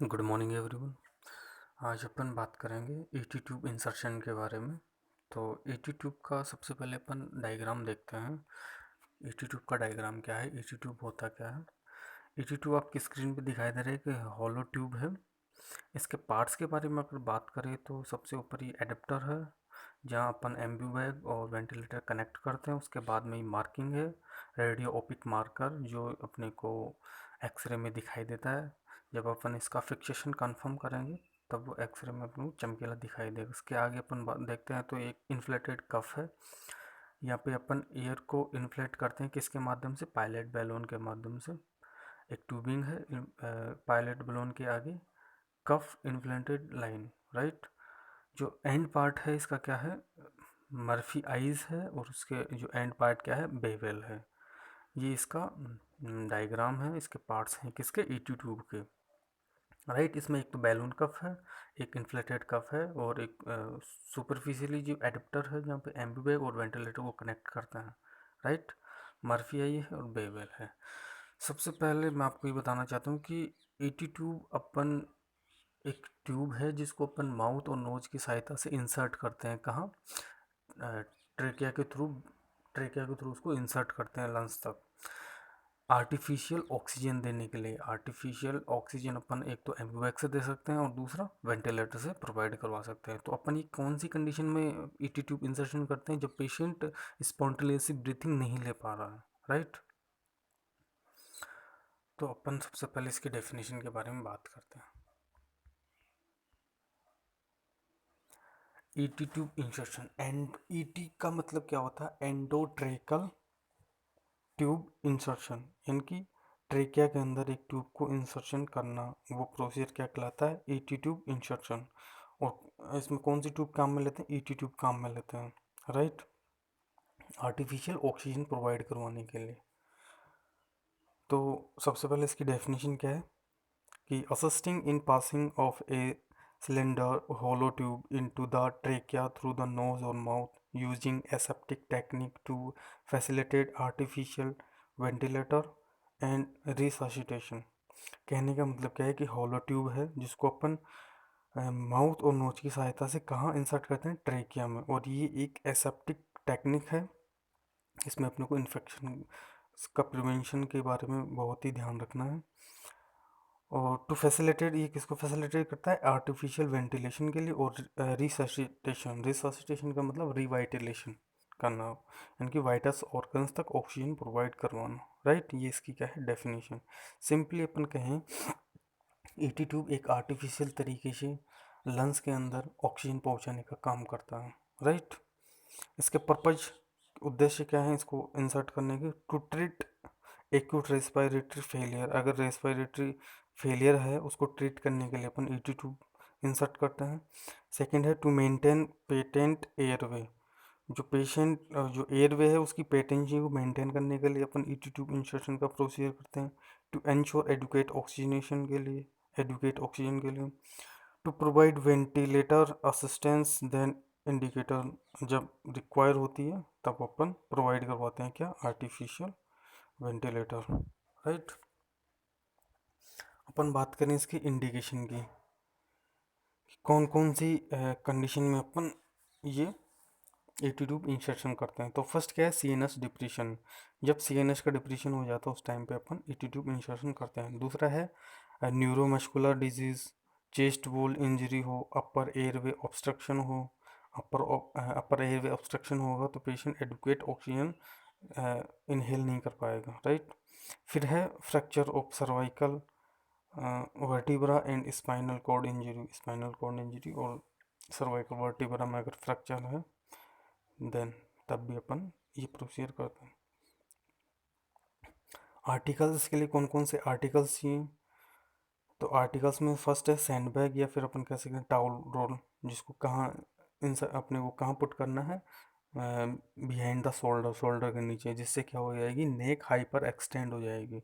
Good morning everyone. आज अपन बात करेंगे ईटी ट्यूब इंसर्शन के बारे में। तो ईटी ट्यूब का सबसे पहले अपन डायग्राम देखते हैं। ईटी ट्यूब का डायग्राम क्या है, ईटी ट्यूब होता क्या है। ईटी ट्यूब आपकी स्क्रीन पे दिखाई दे रहा है कि हॉलो ट्यूब है। इसके पार्ट्स के बारे में अगर बात करें तो सबसे ऊपर ये एडेप्टर है जहाँ अपन एम्बू बैग और वेंटिलेटर कनेक्ट करते हैं। उसके बाद में ये मार्किंग है, रेडियो ओपिक मार्कर, जो अपने को एक्सरे में दिखाई देता है। जब अपन इसका फिक्सेशन कंफर्म करेंगे तब वो एक्सरे में अपन को चमकीला दिखाई देगा। उसके आगे अपन देखते हैं तो एक इन्फ्लेटेड कफ है। यहाँ पे अपन एयर को इन्फ्लेट करते हैं किसके माध्यम से, पायलट बैलून के माध्यम से। एक ट्यूबिंग है पायलट बैलून के आगे, कफ इन्फ्लेटेड लाइन, राइट। जो एंड पार्ट है इसका क्या है, मर्फी आइज है, और उसके जो एंड पार्ट क्या है, बेवेल है। ये इसका डायग्राम है। इसके पार्ट्स हैं किसके, ईटी ट्यूब के, राइट। इसमें एक तो बैलून कफ है, एक इन्फ्लेटेड कफ है, और एक सुपरफिशियली जो एडेप्टर है जहाँ पे एम्बूबैग और वेंटिलेटर को कनेक्ट करता है, राइट। मर्फी आई है और बेवेल है। सबसे पहले मैं आपको ये बताना चाहता हूँ कि ईटी ट्यूब अपन एक ट्यूब है जिसको अपन माउथ और नोज की सहायता से इंसर्ट करते हैं। कहाँ, ट्रेकिया के थ्रू, ट्रेकिया के थ्रू उसको इंसर्ट करते हैं लंग्स तक, आर्टिफिशियल ऑक्सीजन देने के लिए। आर्टिफिशियल ऑक्सीजन अपन एक तो एम्बुबैग से दे सकते हैं और दूसरा वेंटिलेटर से प्रोवाइड करवा सकते हैं। तो अपन ये कौन सी कंडीशन में ईटी ट्यूब इंसर्शन करते हैं, जब पेशेंट स्पॉन्टेनियसली ब्रीथिंग नहीं ले पा रहा है, राइट। तो अपन सबसे पहले इसकी डेफिनेशन के बारे में बात करते हैं। ET tube insertion, and ET का मतलब क्या होता है, एंडोट्रेकल ट्यूब इंसर्शन, यानी कि ट्रेकिया के अंदर एक ट्यूब को इंसर्शन करना, वो प्रोसीजर क्या कहलाता है, ईटी ट्यूब इंसर्शन। और इसमें कौन सी ट्यूब काम में लेते हैं, ईटी ट्यूब काम में लेते हैं, राइट। आर्टिफिशियल ऑक्सीजन प्रोवाइड करवाने के लिए। तो सबसे पहले इसकी डेफिनेशन क्या है कि assisting in passing of A cylinder hollow tube into the trachea through the nose or mouth using aseptic technique to facilitate artificial ventilator and resuscitation। कहने का मतलब क्या है कि हॉलो ट्यूब है जिसको अपन माउथ और नोज की सहायता से कहाँ इंसर्ट करते हैं, ट्रेकिया में। और ये एक एसेप्टिक टेक्निक है। इसमें अपने को इन्फेक्शन का प्रिवेंशन के बारे में बहुत ही ध्यान रखना है। और टू फैसिलिटेट, ये किसको फैसिलिटेट करता है, आर्टिफिशियल वेंटिलेशन के लिए। और रिससिटेशन, रिससिटेशन का मतलब रिवाइटलेशन करना, यानी कि वाइटस ऑर्गन्स तक ऑक्सीजन प्रोवाइड करवाना, राइट। ये इसकी क्या है, डेफिनेशन। सिंपली अपन कहें, ईटी ट्यूब एक आर्टिफिशियल तरीके से लंग्स के अंदर ऑक्सीजन पहुंचाने का काम करता है, राइट। इसके पर्पज, उद्देश्य क्या है इसको इंसर्ट करने के, to treat acute respiratory failure. अगर रेस्पिरेटरी फेलियर है उसको ट्रीट करने के लिए अपन ईटी ट्यूब इंसर्ट करते हैं। सेकंड है टू मेंटेन पेटेंट एयरवे, जो पेशेंट जो एयरवे है उसकी पेटेंसी को मेंटेन करने के लिए अपन ईटी ट्यूब इंसर्शन का प्रोसीजर करते हैं। टू एंश्योर एडुकेट ऑक्सीजनेशन के लिए, एडुकेट ऑक्सीजन के लिए। To provide ventilator assistance then indicator, जब रिक्वायर होती है तब अपन प्रोवाइड करवाते हैं क्या, आर्टिफिशियल वेंटिलेटर, राइट। अपन बात करें इसकी इंडिकेशन की, कौन कौन सी कंडीशन में अपन ये ईटी ट्यूब इंसर्शन करते हैं। तो फर्स्ट क्या है, सीएनएस डिप्रेशन। जब सीएनएस का डिप्रेशन हो जाता है उस टाइम पे अपन ईटी ट्यूब इंसर्शन करते हैं। दूसरा है neuromuscular disease, chest wall injury हो, अपर एयरवे ऑब्स्ट्रक्शन हो। अपर एयरवे ऑब्स्ट्रक्शन होगा तो पेशेंट एडुकेट ऑक्सीजन इनहेल नहीं कर पाएगा, राइट। फिर है fracture of cervical vertebra and spinal cord injury, spinal cord injury और सर्वाइकल वर्टिब्रा में अगर फ्रैक्चर है देन तब भी अपन ये प्रोसीजर करते हैं। आर्टिकल्स के लिए कौन कौन से आर्टिकल्स चाहिए, तो आर्टिकल्स में फर्स्ट है सैंडबैग, या फिर अपन कह सकते हैं टावल रोल, जिसको कहाँ इन अपने को कहाँ पुट करना है, बिहाइंड द शोल्डर, शोल्डर के नीचे, जिससे क्या हो जाएगी, नेक हाइपर एक्सटेंड हो जाएगी।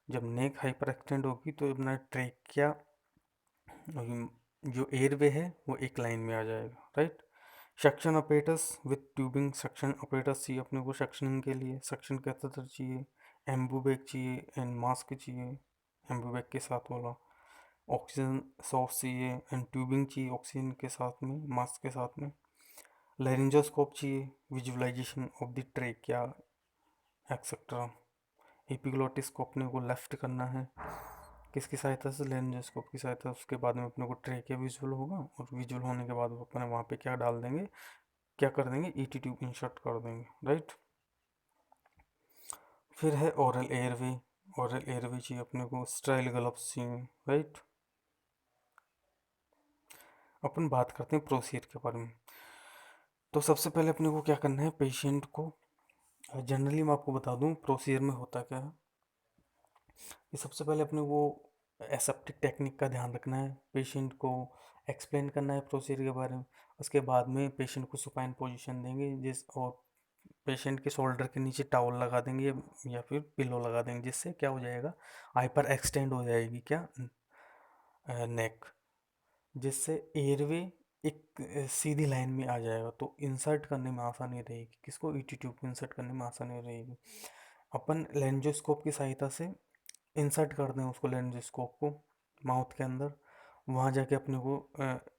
जब नेक हाइपर एक्सटेंड होगी तो अपना ट्रेकिया जो एयरवे है वो एक लाइन में आ जाएगा, right. Suction apparatus with tubing, suction apparatus चाहिए अपने को सक्शनिंग के लिए, सक्शन कैथेटर चाहिए, एम्बूबैग चाहिए एंड मास्क चाहिए, एम्बूबैग के साथ वाला। ऑक्सीजन सोर्स चाहिए एंड ट्यूबिंग चाहिए ऑक्सीजन के साथ में, मास्क के साथ में। लेरिंजोस्कोप चाहिए, visualisation of the trachea etcetera. Epiglottis को अपने को लेफ्ट करना है किसकी सहायता से, लेरिंजोस्कोप की सहायता। उसके बाद में अपने को ट्रेकिया विजुअल होगा और विजुअल होने के बाद अपने वहाँ पे क्या डाल देंगे, क्या कर देंगे, ईटी ट्यूब इंसर्ट कर देंगे, राइट। फिर है ओरल एयरवे। ओरल एयरवे चाहिए अपने को, स्टेराइल ग्लव्स चाहिए, राइट। अपन बात करते हैं प्रोसीजर के बारे में। तो सबसे पहले अपने को क्या करना है, पेशेंट को जनरली मैं आपको बता दूं प्रोसीजर में होता क्या है कि सबसे पहले अपने को एसेप्टिक टेक्निक का ध्यान रखना है, पेशेंट को एक्सप्लेन करना है प्रोसीजर के बारे में। उसके बाद में पेशेंट को सुपाइन पोजीशन देंगे जिस, और पेशेंट के शोल्डर के नीचे टॉवल लगा देंगे या फिर पिलो लगा देंगे, जिससे क्या हो जाएगा, हाइपर एक्सटेंड हो जाएगी क्या, नेक, जिससे एयरवे एक सीधी लाइन में आ जाएगा, तो इंसर्ट करने में आसानी रहेगी, किसको, ईटी ट्यूब को इंसर्ट करने में आसानी रहेगी। अपन लेंजोस्कोप की सहायता से इंसर्ट कर दें उसको, लेंजोस्कोप को माउथ के अंदर। वहाँ जाके अपने को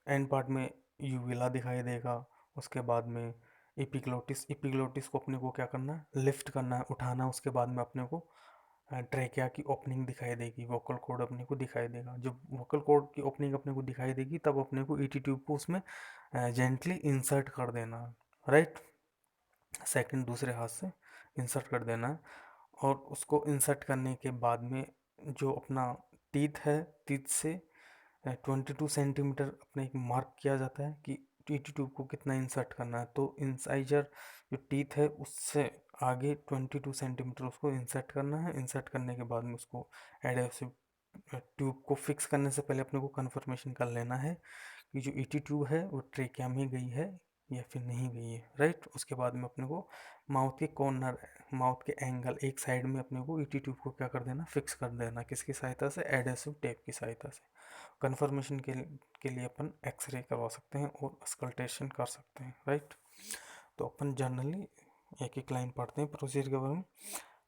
एंड पार्ट में यूविला दिखाई देगा। उसके बाद में एपिग्लोटिस, एपिग्लोटिस को अपने को क्या करना है, लिफ्ट करना है, उठाना है। उसके बाद में अपने को ट्रेकिया की ओपनिंग दिखाई देगी, वोकल कॉर्ड अपने को दिखाई देगा। जब वोकल कॉर्ड की ओपनिंग अपने को दिखाई देगी तब अपने को ईटी ट्यूब को उसमें जेंटली इंसर्ट कर देना, राइट। सेकंड दूसरे हाथ से इंसर्ट कर देना है। और उसको इंसर्ट करने के बाद में जो अपना टीथ है, टीथ से 22 सेंटीमीटर अपने एक मार्क किया जाता है कि ईटी ट्यूब को कितना इंसर्ट करना है। तो इंसाइजर जो टीथ है उससे आगे 22 सेंटीमीटर उसको इंसर्ट करना है। इंसर्ट करने के बाद में उसको एडहेसिव ट्यूब को फिक्स करने से पहले अपने को कंफर्मेशन कर लेना है कि जो ईटी ट्यूब है वो ट्रेकिया में गई है या फिर नहीं गई है, राइट। उसके बाद में अपने को माउथ के कॉर्नर, माउथ के एंगल एक साइड में अपने को ईटी ट्यूब को क्या कर देना, फिक्स कर देना, किसकी सहायता से, एडहेसिव टेप की सहायता से। कंफर्मेशन के लिए अपन एक्सरे करवा सकते हैं और स्कल्टेशन कर सकते हैं, राइट। तो अपन जनरली एक एक लाइन पढ़ते हैं प्रोसीजर के बारे में।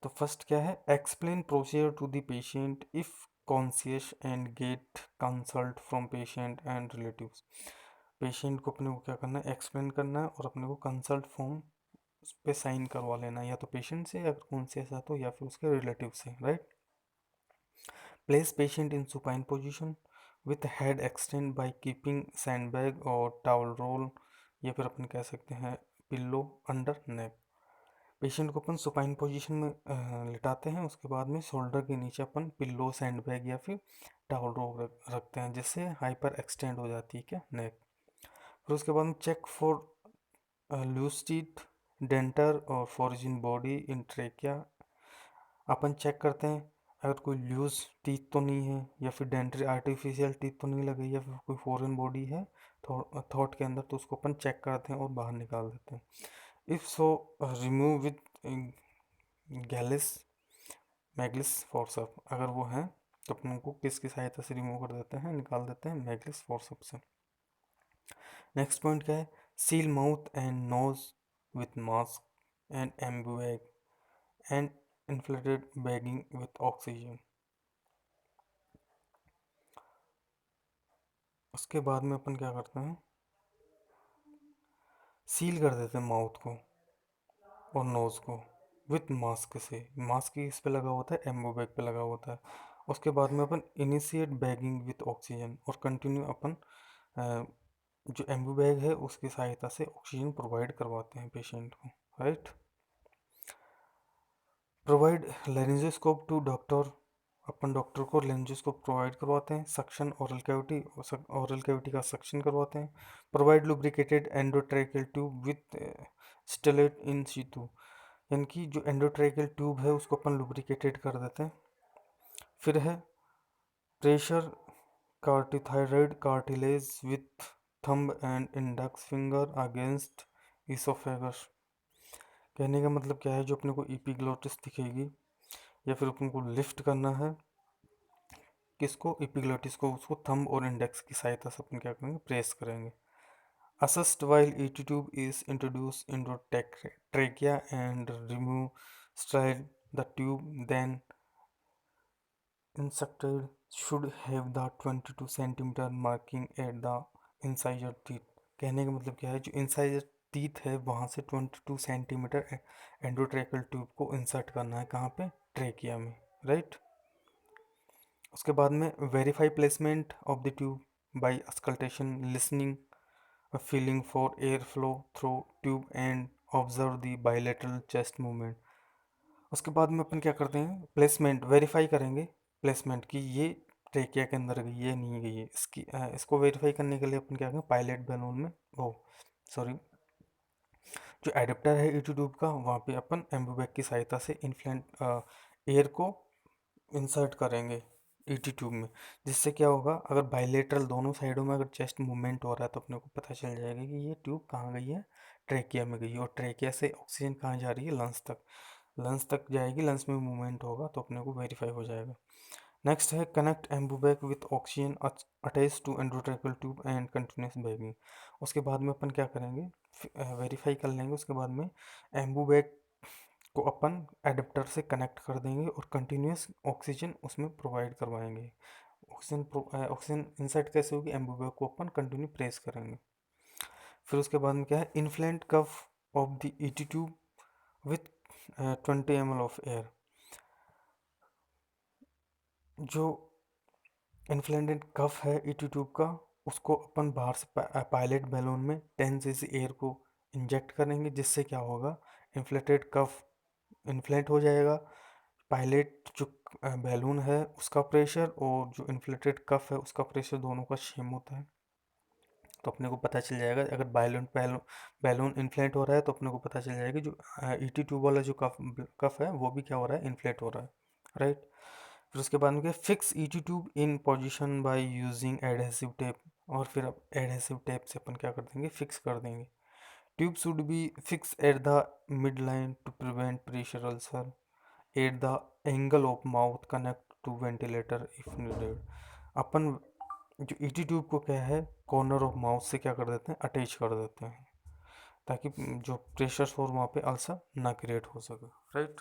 तो फर्स्ट क्या है, explain procedure to the patient if conscious and get consult from patient and relatives. Patient को अपने को क्या करना है, एक्सप्लेन करना है और अपने को कंसल्ट फॉर्म उस पे साइन करवा लेना है, या तो पेशेंट से अगर कॉन्शियस है तो, या फिर उसके रिलेटिव से, right. Place patient in supine position with head extend by keeping sandbag और टावल रोल, या फिर अपन कह सकते हैं पिल्लो अंडर नेक। पेशेंट को अपन सुपाइन पोजीशन में लिटाते हैं। उसके बाद में शोल्डर के नीचे अपन पिल्लो, सैंडबैग या फिर टॉवल रोल रखते हैं, जिससे हाइपर एक्सटेंड हो जाती है क्या, नेक। फिर उसके बाद में check for loose teeth, denture और फॉरिजिन बॉडी इन ट्रेकिया। अपन चेक करते हैं अगर कोई लूज टीथ तो नहीं है, या फिर डेंटरी आर्टिफिशियल टीथ तो नहीं लगी, या फिर कोई फॉरेन बॉडी है थॉट के अंदर, तो उसको अपन चेक करते हैं और बाहर निकाल देते हैं। इफ सो रिमूव विथ गैलिस मैगलिस फोर्सप, अगर वो हैं तो अपन उनको किसकी सहायता से रिमूव कर देते हैं, निकाल देते हैं, मैगलिस फोर्सप से। नेक्स्ट पॉइंट क्या है, seal mouth and nose with mask and Ambu bag and inflated bagging with oxygen. उसके बाद में अपन क्या करते हैं, सील कर देते हैं माउथ को और नोज़ को विथ मास्क से। मास्क इस पे लगा होता है, एम्बो बैग पे लगा होता है। उसके बाद में अपन इनिशिएट बैगिंग विथ ऑक्सीजन और कंटिन्यू अपन जो एम्बो बैग है उसकी सहायता से ऑक्सीजन प्रोवाइड करवाते हैं पेशेंट को, right. Provide laryngoscope to doctor, अपन डॉक्टर को लेंजोस्कोप प्रोवाइड करवाते हैं। Suction oral cavity, oral cavity का सक्शन करवाते हैं। Provide lubricated endotracheal tube with stylet in situ, यानी कि जो एंडोट्रैकियल ट्यूब है उसको अपन लुब्रिकेटेड कर देते हैं। फिर है pressure cricothyroid cartilage with thumb and index finger against oesophagus. कहने का मतलब क्या है, जो अपने को एपिग्लोटिस दिखेगी या फिर अपन को लिफ्ट करना है किसको, एपिग्लोटिस को, उसको थंब और इंडेक्स की सहायता से अपन क्या करेंगे, प्रेस करेंगे। Assist while ET tube is introduced into trachea and remove sterile the tube, then inserted should have the 22 centimetre marking at the incisor teeth. कहने का मतलब क्या है, जो इंसाइजर टीथ है वहाँ से 22 सेंटीमीटर एंडोट्रेकल ट्यूब को इंसर्ट करना है, कहाँ पे, ट्रेकिया में, राइट। उसके बाद में verify placement of the tube bye auscultation, listening, feeling for air flow through tube and observe the bilateral chest movement. उसके बाद में अपन क्या करते हैं, प्लेसमेंट वेरीफाई करेंगे, प्लेसमेंट की ये ट्रेकिया के अंदर गई है नहीं गई है, इसको वेरीफाई करने के लिए अपन क्या करेंगे, पायलट बैलून में वो सॉरी जो एडेप्टर है ईटी ट्यूब का, वहाँ पे अपन एम्बूबैग की सहायता से इन्फ्लेंट एयर को इंसर्ट करेंगे ईटी ट्यूब में। जिससे क्या होगा, अगर बायलेटरल दोनों साइडों में अगर चेस्ट मूवमेंट हो रहा है तो अपने को पता चल जाएगा कि ये ट्यूब कहाँ गई है, ट्रेकिया में गई है। और ट्रेकिया से ऑक्सीजन कहाँ जा रही है, लंग्स तक, लंग्स तक जाएगी, लंग्स में मूवमेंट होगा तो अपने को वेरीफाई हो जाएगा। नेक्स्ट है connect Ambu bag with oxygen attach to endotracheal tube and continuous bagging. उसके बाद में अपन क्या करेंगे, वेरीफाई कर लेंगे, उसके बाद में एम्बूबैग को अपन एडेप्टर से कनेक्ट कर देंगे और कंटिन्यूस ऑक्सीजन उसमें प्रोवाइड करवाएंगे। ऑक्सीजन इंसर्ट कैसे होगी, एम्बूबैग को अपन कंटिन्यू प्रेस करेंगे। फिर उसके बाद में क्या है, inflate cuff of the ET tube with 20 ml of air. जो इन्फ्लेटेड कफ है ईटी ट्यूब का, उसको अपन बाहर से पायलट बैलून में 10 cc एयर को इंजेक्ट करेंगे, जिससे क्या होगा, इन्फ्लेटेड कफ इन्फ्लेट हो जाएगा। पायलट जो बैलून है उसका प्रेशर और जो इन्फ्लेटेड कफ है उसका प्रेशर दोनों का सेम होता है, तो अपने को पता चल जाएगा। अगर बैलून बैलून इन्फ्लेट हो रहा है तो अपने को पता चल जाएगा जो ईटी ट्यूब वाला जो कफ है वो भी क्या हो रहा है, इन्फ्लेट हो रहा है, राइट। फिर उसके बाद में fix ET tube in position by using adhesive tape. और फिर अब एडहेसिव टेप से अपन क्या कर देंगे, फिक्स कर देंगे। Tube should be fix at the mid line to prevent pressure ulcer at the angle of mouth connect to ventilator if needed. अपन जो ईटी ट्यूब को क्या है, कॉर्नर ऑफ माउथ से क्या कर देते हैं, अटैच कर देते हैं, ताकि जो प्रेशर सोर वहाँ पे अल्सर ना क्रिएट हो सके, राइट।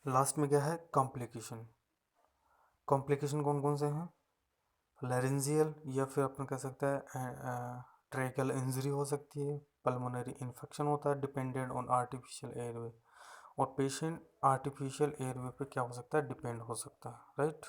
लास्ट में क्या है, कॉम्प्लिकेशन। कॉम्प्लिकेशन कौन कौन से हैं, लैरेंजियल या फिर अपन कह सकते हैं ट्रेकल इंजरी हो सकती है, पल्मोनरी इन्फेक्शन होता है डिपेंडेंट ऑन आर्टिफिशियल एयरवे, और पेशेंट आर्टिफिशियल एयरवे पे क्या हो सकता है, डिपेंड हो सकता है, राइट।